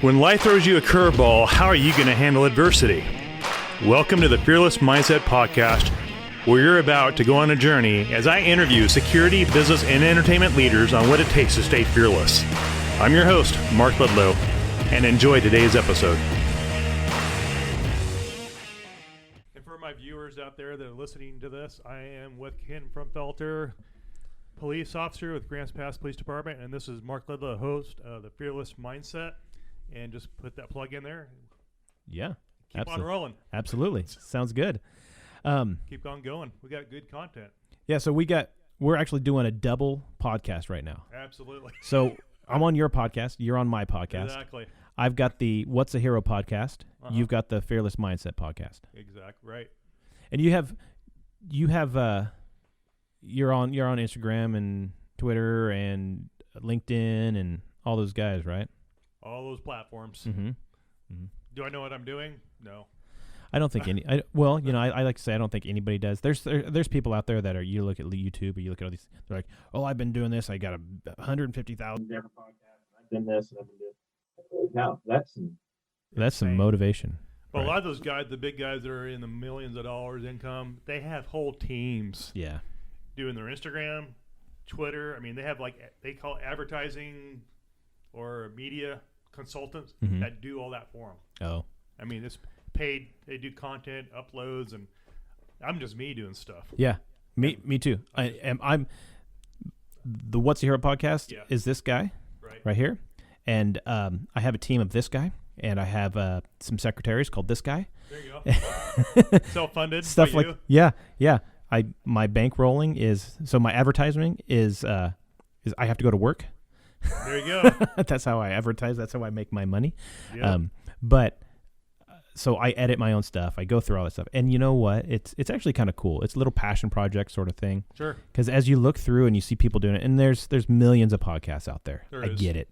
When life throws you a curveball, how are you going to handle adversity? Welcome to the Fearless Mindset Podcast, where you're about to go on a journey as I interview security, business, and entertainment leaders on what it takes to stay fearless. I'm your host, Mark Ledlow, and enjoy today's episode. And for my viewers out there that are listening to this, I am with Ken Frownfelter, police officer with Grants Pass Police Department, and this is Mark Ledlow, host of the Fearless Mindset. And just put that plug in there. Yeah. Keep on rolling. Absolutely. Sounds good. Keep on going. We got good content. Yeah, so we're actually doing a double podcast right now. Absolutely. So I'm on your podcast. You're on my podcast. Exactly. I've got the What's a Hero podcast. Uh-huh. You've got the Fearless Mindset podcast. Exactly. Right. And you're on Instagram and Twitter and LinkedIn and all those guys, right? All those platforms. Mm-hmm. Mm-hmm. Do I know what I'm doing? No. I don't think any. I like to say I don't think anybody does. There's people out there that are. You look at YouTube or you look at all these. They're like, oh, I've been doing this. I got 150,000 different podcasts. I've done this and I've been doing. Holy cow, that's some motivation. Well, right. A lot of those guys, the big guys that are in the millions of dollars income, they have whole teams. Yeah. Doing their Instagram, Twitter. I mean, they have they call it advertising or media consultants that do all that for them. Oh. I mean, it's paid. They do content, uploads, and I'm just me doing stuff. Yeah, me too. I'm the What's a Hero podcast is this guy right here, and I have a team of this guy, and I have some secretaries called this guy. There you go. Self-funded stuff like you. Yeah. My bankrolling is my advertising is I have to go to work. There you go. That's how I advertise. That's how I make my money. Yep. So I edit my own stuff. I go through all that stuff. And you know what? It's actually kind of cool. It's a little passion project sort of thing. Sure. Because as you look through and you see people doing it, and there's millions of podcasts out there. There I is. get it.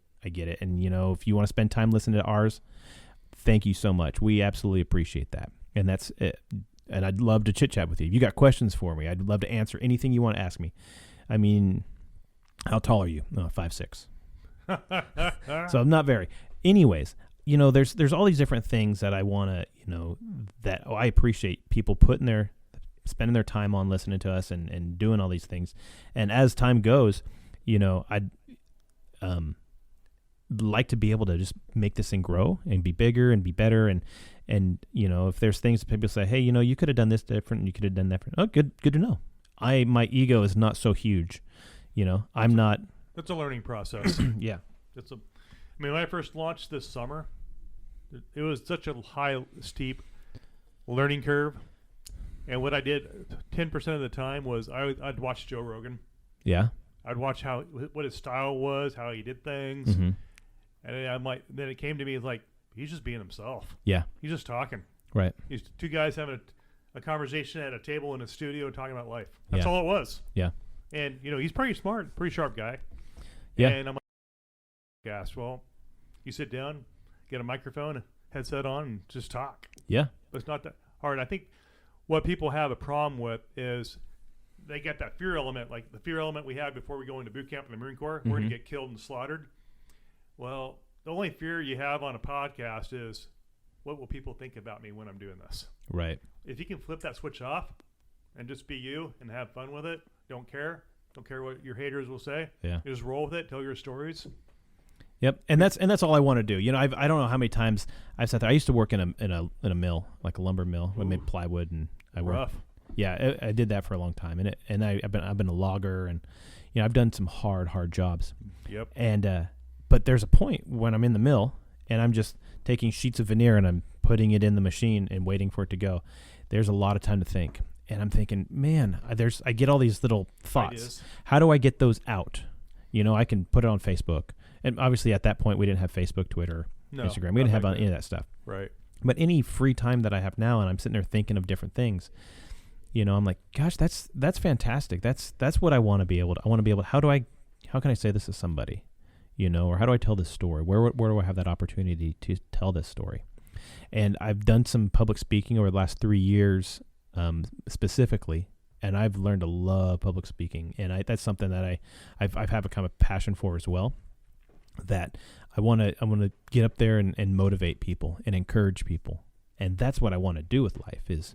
And, if you want to spend time listening to ours, thank you so much. We absolutely appreciate that. And that's it. And I'd love to chit-chat with you. If you got questions for me, I'd love to answer anything you want to ask me. I mean, how tall are you? 5'6". So I'm not very. Anyways, there's all these different things that I want to, that I appreciate people spending their time on listening to us and doing all these things. And as time goes, I'd like to be able to just make this thing grow and be bigger and be better. And if there's things that people say, hey, you could have done this different and you could have done that different. Oh, good to know. My ego is not so huge. I'm not. It's a learning process. Yeah. When I first launched this summer, it was such a high, steep learning curve. And what I did 10% of the time was I'd watch Joe Rogan. Yeah. I'd watch what his style was, how he did things. Mm-hmm. And then it came to me like, he's just being himself. Yeah. He's just talking. Right. He's two guys having a conversation at a table in a studio talking about life. That's Yeah. all it was. Yeah. And, he's pretty smart, pretty sharp guy. Yeah. And I'm like, gosh, well, you sit down, get a microphone, a headset on, and just talk. Yeah. But it's not that hard. I think what people have a problem with is they get that fear element, like the fear element we had before we go into boot camp in the Marine Corps. We're going to get killed and slaughtered. Well, the only fear you have on a podcast is, what will people think about me when I'm doing this? Right. If you can flip that switch off and just be you and have fun with it, don't care what your haters will say. Yeah. You just roll with it, tell your stories. Yep. And that's all I want to do. I don't know how many times I've sat there. I used to work in a mill, like a lumber mill. We made plywood, and I worked. Rough. Yeah, I did that for a long time, and I've been a logger, and I've done some hard jobs. Yep. And but there's a point when I'm in the mill and I'm just taking sheets of veneer and I'm putting it in the machine and waiting for it to go. There's a lot of time to think, and I'm thinking, man, I get all these little thoughts. Ideas. How do I get those out? I can put it on Facebook, and obviously at that point we didn't have Facebook, Twitter, Instagram. We didn't have any of that stuff. Right. But any free time that I have now, and I'm sitting there thinking of different things, I'm like, gosh, that's fantastic. That's what I want to be able to. I want to be able to. How can I say this to somebody? Or how do I tell this story? Where do I have that opportunity to tell this story? And I've done some public speaking over the last 3 years, specifically, and I've learned to love public speaking, and that's something that I've had become a passion for as well. that I want to get up there and motivate people and encourage people. And that's what I want to do with life is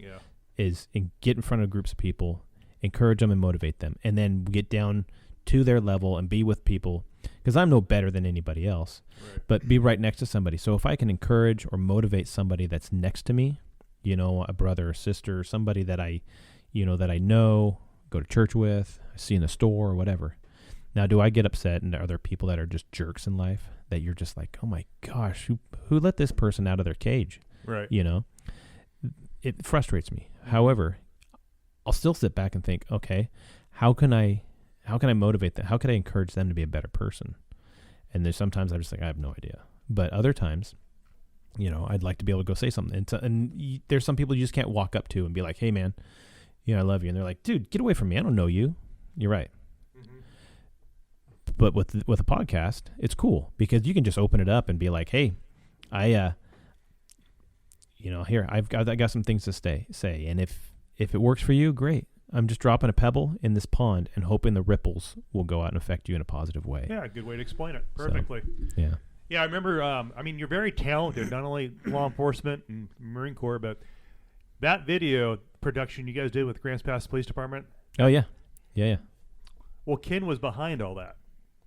get in front of groups of people, encourage them and motivate them, and then get down to their level and be with people, because I'm no better than anybody else, but be right next to somebody. So if I can encourage or motivate somebody that's next to me, a brother or sister, somebody that I know, go to church with, I see in the store or whatever. Now, do I get upset, and are there people that are just jerks in life that you're just like, oh my gosh, who let this person out of their cage? Right. It frustrates me. However, I'll still sit back and think, okay, how can I motivate them? How can I encourage them to be a better person? And there's sometimes I'm just like, I have no idea. But other times, I'd like to be able to go say something. And there's some people you just can't walk up to and be like, hey man, I love you. And they're like, dude, get away from me. I don't know you. You're right. Mm-hmm. But with a podcast, it's cool because you can just open it up and be like, hey, here, I got some things to say. And if it works for you, great. I'm just dropping a pebble in this pond and hoping the ripples will go out and affect you in a positive way. Yeah, good way to explain it. Perfectly. So, yeah. Yeah, I remember, you're very talented, not only law enforcement and Marine Corps, but that video production you guys did with Grants Pass Police Department. Oh, yeah. Yeah. Well, Ken was behind all that.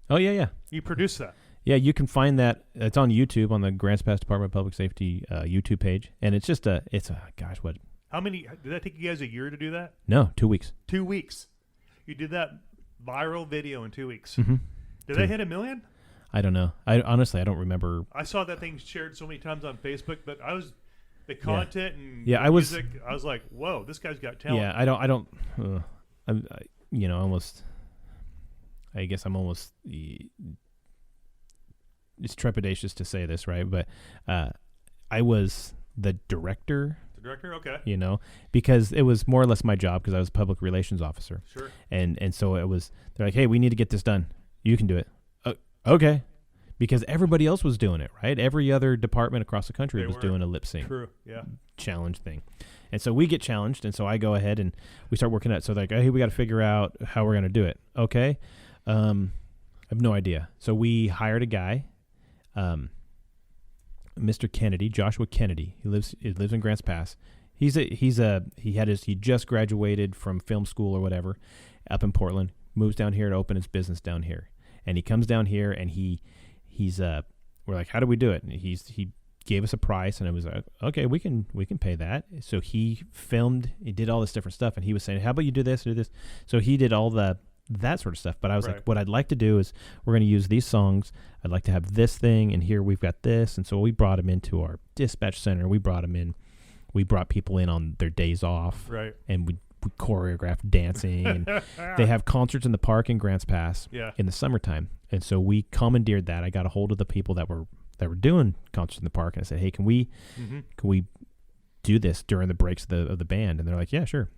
Oh, yeah. You produced that. Yeah, you can find that. It's on YouTube on the Grants Pass Department of Public Safety YouTube page. And it's just gosh, what? How many, did that take you guys a year to do that? No, 2 weeks. 2 weeks. You did that viral video in 2 weeks. Mm-hmm. Did that hit 1 million? I don't know. I don't remember. I saw that thing shared so many times on Facebook, but the content and music, I was like, whoa, this guy's got talent. Yeah, I guess I'm almost, it's trepidatious to say this, right? But I was the director. The director? Okay. Because it was more or less my job because I was a public relations officer. Sure. And so they're like, hey, we need to get this done. You can do it. Okay. Because everybody else was doing it, right? Every other department across the country was doing a lip sync challenge thing. And so we get challenged, and so I go ahead and we start working out. So they're like, hey, we got to figure out how we're going to do it. Okay. I have no idea. So we hired a guy, Mr. Kennedy, Joshua Kennedy. He lives in Grants Pass. He just graduated from film school or whatever up in Portland, moves down here to open his business down here. And he comes down here and we're like, how do we do it? And he gave us a price, and it was like, okay, we can pay that. So he did all this different stuff, and he was saying, how about you do this, do this? So he did all that sort of stuff. But I was like, what I'd like to do is we're going to use these songs. I'd like to have this thing, and here we've got this. And so we brought him into our dispatch center. We brought people in on their days off. Right. And we choreographed dancing, and they have concerts in the park in Grants Pass in the summertime. And so we commandeered that. I got a hold of the people that were doing concerts in the park, and I said, hey, can we do this during the breaks of the band? And they're like, yeah, sure.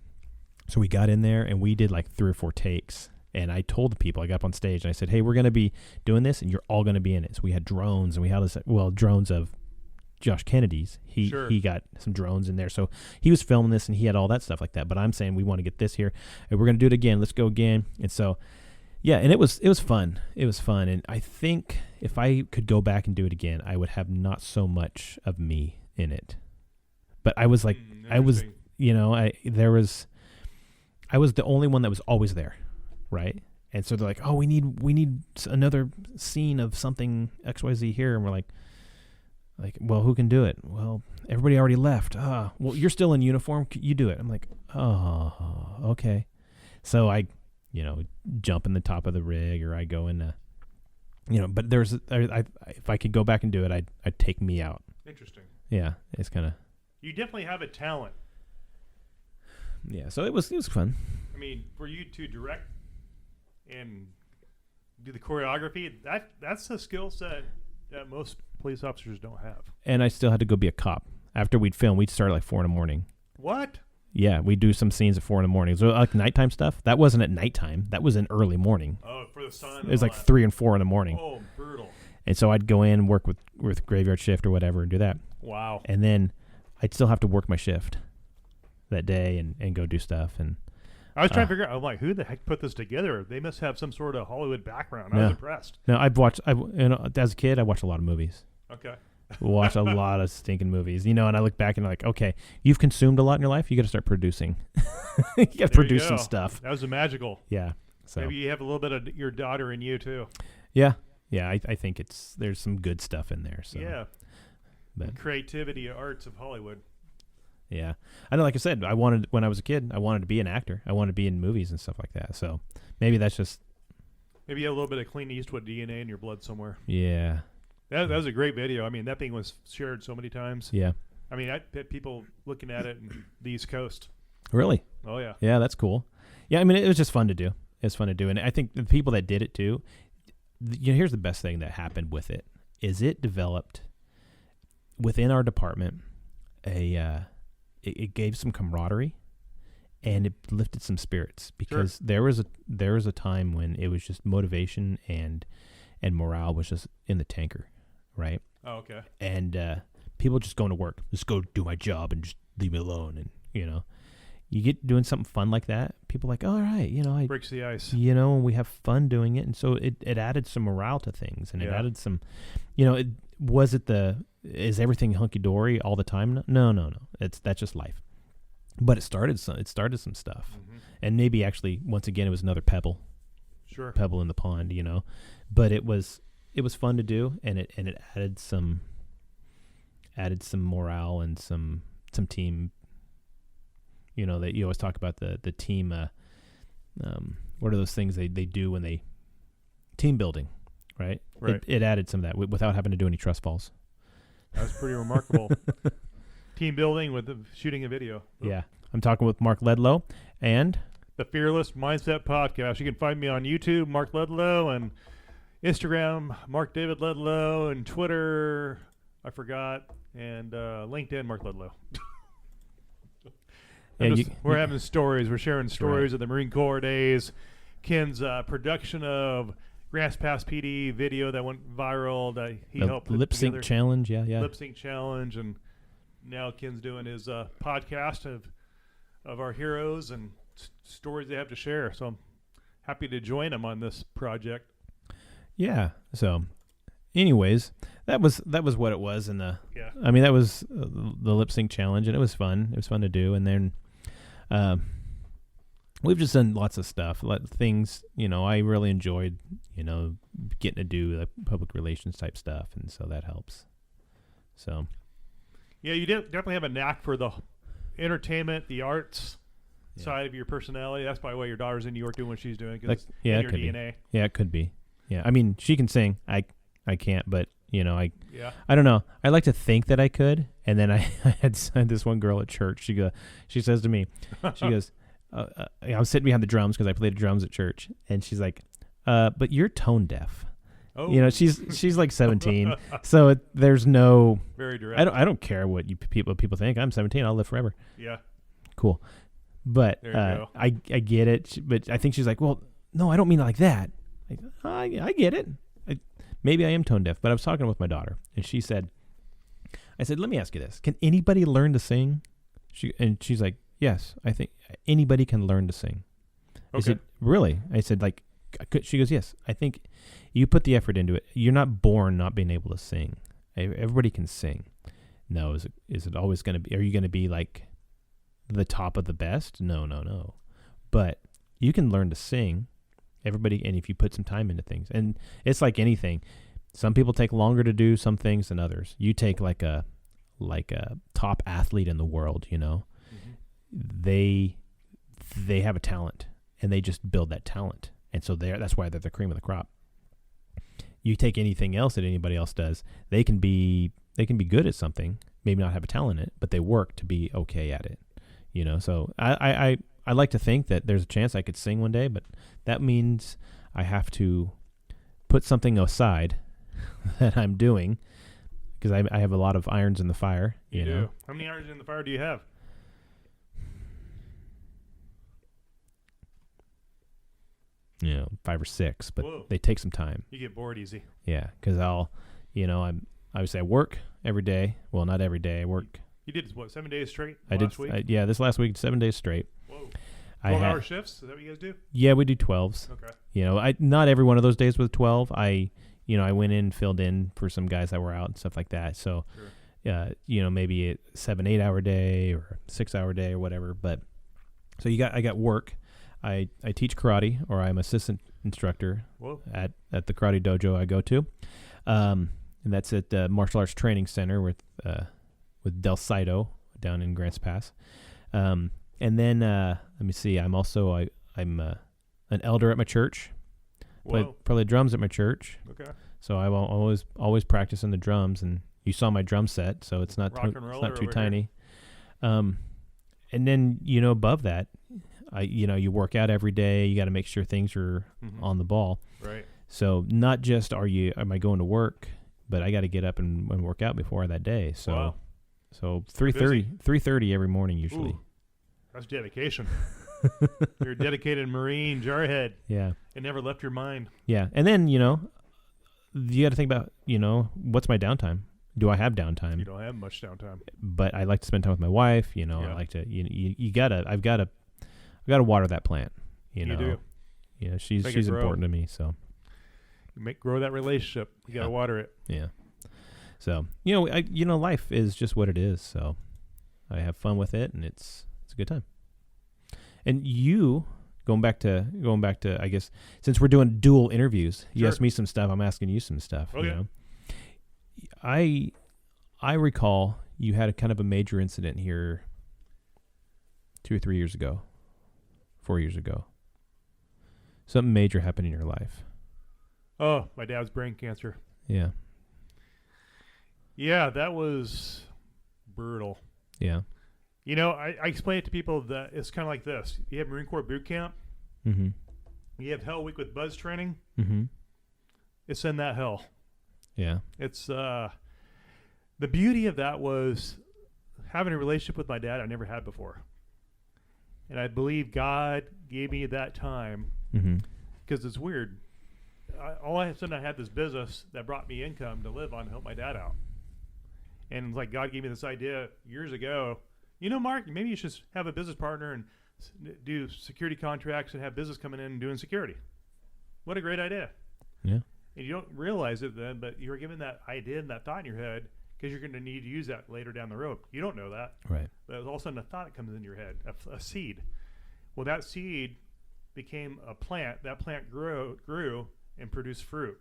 So we got in there and we did like 3 or 4 takes. And I told the people, I got up on stage and I said, hey, we're going to be doing this and you're all going to be in it. So we had drones, and we had drones of Josh Kennedy's. He got some drones in there. So he was filming this and he had all that stuff like that. But I'm saying we want to get this here and we're going to do it again. Let's go again. And so, yeah, and it was fun. It was fun. And I think if I could go back and do it again, I would have not so much of me in it. But I was like, I was the only one that was always there. Right. And so they're like, oh, we need another scene of something XYZ here. And we're like, well, who can do it? Well, everybody already left. Well, you're still in uniform. You do it. I'm like, oh, okay. So I, jump in the top of the rig, or I go in, but if I could go back and do it, I'd take me out. Interesting. Yeah. It's kind of. You definitely have a talent. Yeah. So it was fun. I mean, for you to direct and do the choreography, that's a skill set that most police officers don't have. And I still had to go be a cop. After we'd film, we'd start at like 4 a.m. What? Yeah, we'd do some scenes at 4 a.m. So like nighttime stuff, that wasn't at nighttime. That was in early morning. Oh, for the sun. It was like 3 and 4 in the morning. Oh, brutal. And so I'd go in and work with graveyard shift or whatever and do that. Wow. And then I'd still have to work my shift that day and go do stuff. And I was trying to figure out. I'm like, who the heck put this together? They must have some sort of Hollywood background. I No. was impressed. No, as a kid, I watched a lot of movies. Okay. Watch a lot of stinking movies, and I look back and like, okay, you've consumed a lot in your life. You got to start producing. You got to produce some stuff. That was magical. Yeah. So maybe you have a little bit of your daughter in you too. Yeah. I think there's some good stuff in there. So yeah. But creativity, arts of Hollywood. Yeah. I know, like I said, when I was a kid, I wanted to be an actor. I wanted to be in movies and stuff like that. So maybe that's just. Maybe you have a little bit of Clint Eastwood DNA in your blood somewhere. Yeah. That was a great video. I mean, that thing was shared so many times. Yeah. I mean, I had people looking at it in the East Coast. Really? Oh, yeah. Yeah, that's cool. Yeah, I mean, it was just fun to do. It was fun to do. And I think the people that did it too, here's the best thing that happened with it, is it developed within our department it gave some camaraderie and it lifted some spirits because there was a time when it was just motivation and morale was just in the tanker, right? Oh, okay. And people just going to work, just go do my job and just leave me alone. And you get doing something fun like that, people are like, oh, all right, breaks the ice. And we have fun doing it, and so it added some morale to things, and it added some, is everything hunky dory all the time? No. That's just life. But it started some stuff, and maybe actually once again it was another pebble in the pond, but it was fun to do, and it added some morale and some team. That you always talk about the team. What are those things they do when they team building, right? Right. It added some of that without having to do any trust falls. That's pretty remarkable. Team building with shooting a video. Yeah. I'm talking with Mark Ledlow and the Fearless Mindset Podcast. You can find me on YouTube, Mark Ledlow, and Instagram, Mark David Ledlow, and Twitter, I forgot, and LinkedIn, Mark Ledlow. We're having stories. We're sharing stories of the Marine Corps days. Ken's production of Grass Pass PD video that went viral that he helped put lip sync together. challenge. Yeah. Lip sync challenge, and now Ken's doing his podcast of our heroes and stories they have to share. So I'm happy to join him on this project. Yeah. So, anyways, that was what it was, and I mean that was the lip sync challenge, and it was fun. It was fun to do, and then. We've just done lots of stuff, things, I really enjoyed, getting to do the public relations type stuff. And so that helps. So. Yeah, you definitely have a knack for the entertainment, the arts side of your personality. That's probably why your daughter's in New York doing what she's doing. Cause it your could DNA. Be. Yeah, it could be. Yeah. I mean, she can sing. I can't, but I don't know. I like to think that I could. And then I had this one girl at church. She says to me, she goes, I was sitting behind the drums because I played the drums at church, and she's like, but you're tone deaf. Oh. She's like 17, so there's no very direct. I don't care what people think. I'm 17. I'll live forever. Yeah. Cool. But I get it. But I think she's like, well, no, I don't mean it like that. I get it. Maybe I am tone deaf, but I was talking with my daughter, and I said, let me ask you this. Can anybody learn to sing? She's like, yes, I think anybody can learn to sing. Okay. I said, really? I said, like, she goes, yes, I think you put the effort into it. You're not born not being able to sing. Everybody can sing. No, is it always going to be, are you going to be like the top of the best? No. But you can learn to sing. Everybody, and if you put some time into things, and it's like anything, some people take longer to do some things than others. You take like a top athlete in the world, they have a talent, and they just build that talent, and so that's why they're the cream of the crop. You take anything else that anybody else does, they can be good at something, maybe not have a talent in it, but they work to be okay at it, So I like to think that there's a chance I could sing one day, but that means I have to put something aside that I'm doing because I have a lot of irons in the fire. You know? How many irons in the fire do you have? You know, 5 or 6, but Whoa. They take some time. You get bored easy. Yeah, because I work every day. Well, not every day. I work. You did what, 7 days straight? This last week, 7 days straight. Whoa. 12-hour shifts? Is that what you guys do? Yeah, we do 12s. Okay. You know, not every one of those days was 12. I went in, filled in for some guys that were out and stuff like that. So, maybe a 7-8 hour day or 6-hour day or whatever. But so I got work. I teach karate, or I'm assistant instructor at the karate dojo I go to, and that's at the Martial Arts Training Center with Del Saito down in Grants Pass. And then let me see. I'm also I'm an elder at my church. Play drums at my church. Okay. So I will always practice on the drums, and you saw my drum set, so it's not too tiny. And then above that, you work out every day. You got to make sure things are on the ball. Right. So not just am I going to work, but I got to get up and work out before that day. So so 3:30 every morning usually. Ooh, that's dedication. You're a dedicated Marine, jarhead. Yeah. It never left your mind. Yeah. And then, you got to think about, what's my downtime? Do I have downtime? You don't have much downtime. But I like to spend time with my wife, I like to, I've got to water that plant, You do. She's important to me. So grow that relationship. You got to water it. Yeah. So, life is just what it is. So I have fun with it, and it's a good time. And you, going back to, I guess, since we're doing dual interviews, you asked me some stuff, I'm asking you some stuff. Okay. I recall you had a kind of a major incident here 2 or 3 years ago, 4 years ago. Something major happened in your life. Oh, my dad's brain cancer. Yeah. Yeah, that was brutal. Yeah. I explain it to people that it's kind of like this. You have Marine Corps boot camp. Mm-hmm. You have Hell Week with Buzz training. Mm-hmm. It's in that hell. Yeah. It's the beauty of that was having a relationship with my dad I never had before. And I believe God gave me that time because it's weird. All of a sudden I had this business that brought me income to live on to help my dad out. And it's like God gave me this idea years ago. Mark, maybe you should have a business partner and do security contracts and have business coming in and doing security. What a great idea. Yeah. And you don't realize it then, but you're given that idea and that thought in your head because you're going to need to use that later down the road. You don't know that. Right. But all of a sudden a thought comes in your head, a seed. Well, that seed became a plant. That plant grew and produced fruit.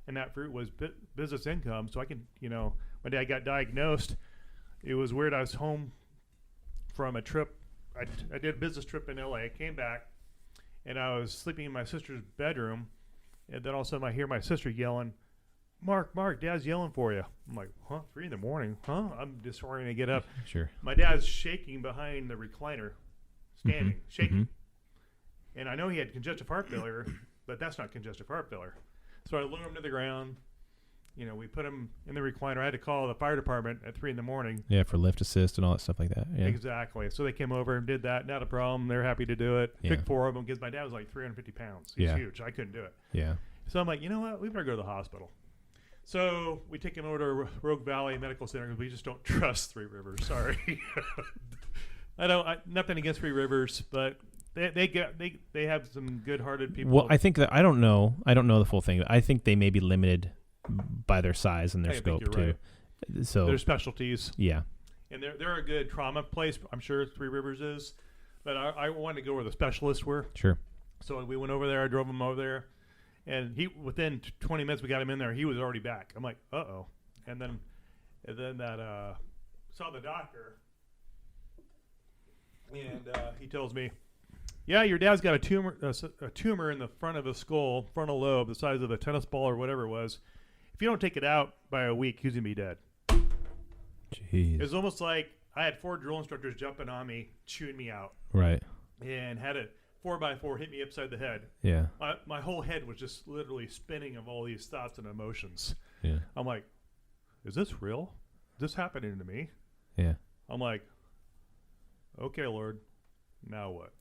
And that fruit was business income. So I can, my dad got diagnosed. It was weird. I was home from a trip. I did a business trip in LA. I came back and I was sleeping in my sister's bedroom. And then all of a sudden I hear my sister yelling, Mark, Dad's yelling for you. I'm like, 3 a.m? Huh? I'm just ordering to get up. Sure. My dad's shaking behind the recliner, standing, shaking. Mm-hmm. And I know he had congestive heart failure, but that's not congestive heart failure. So I lowered him to the ground. We put him in the recliner. I had to call the fire department at 3 a.m. Yeah, for lift assist and all that stuff like that. Yeah. Exactly. So they came over and did that. Not a problem. They're happy to do it. Yeah. Took 4 of them because my dad was like 350 pounds. He's huge. I couldn't do it. Yeah. So I'm like, you know what? We better go to the hospital. So we take him over to Rogue Valley Medical Center because we just don't trust Three Rivers. Sorry. Nothing against Three Rivers, but they have some good-hearted people. Well, I think that I don't know the full thing. I think they may be limited by their size and their scope too. Right. So their specialties. Yeah. And they're a good trauma place. I'm sure Three Rivers is, but I wanted to go where the specialists were. Sure. So we went over there. I drove him over there, and within 20 minutes we got him in there. He was already back. I'm like, uh-oh. And then that saw the doctor, and he tells me, yeah, your dad's got a tumor in the front of his skull, frontal lobe, the size of a tennis ball or whatever it was. If you don't take it out by a week, he's going to be dead. Jeez. It was almost like I had 4 drill instructors jumping on me, chewing me out. Right. And had a 4x4 hit me upside the head. Yeah. My whole head was just literally spinning of all these thoughts and emotions. Yeah. I'm like, is this real? Is this happening to me? Yeah. I'm like, okay, Lord, now what?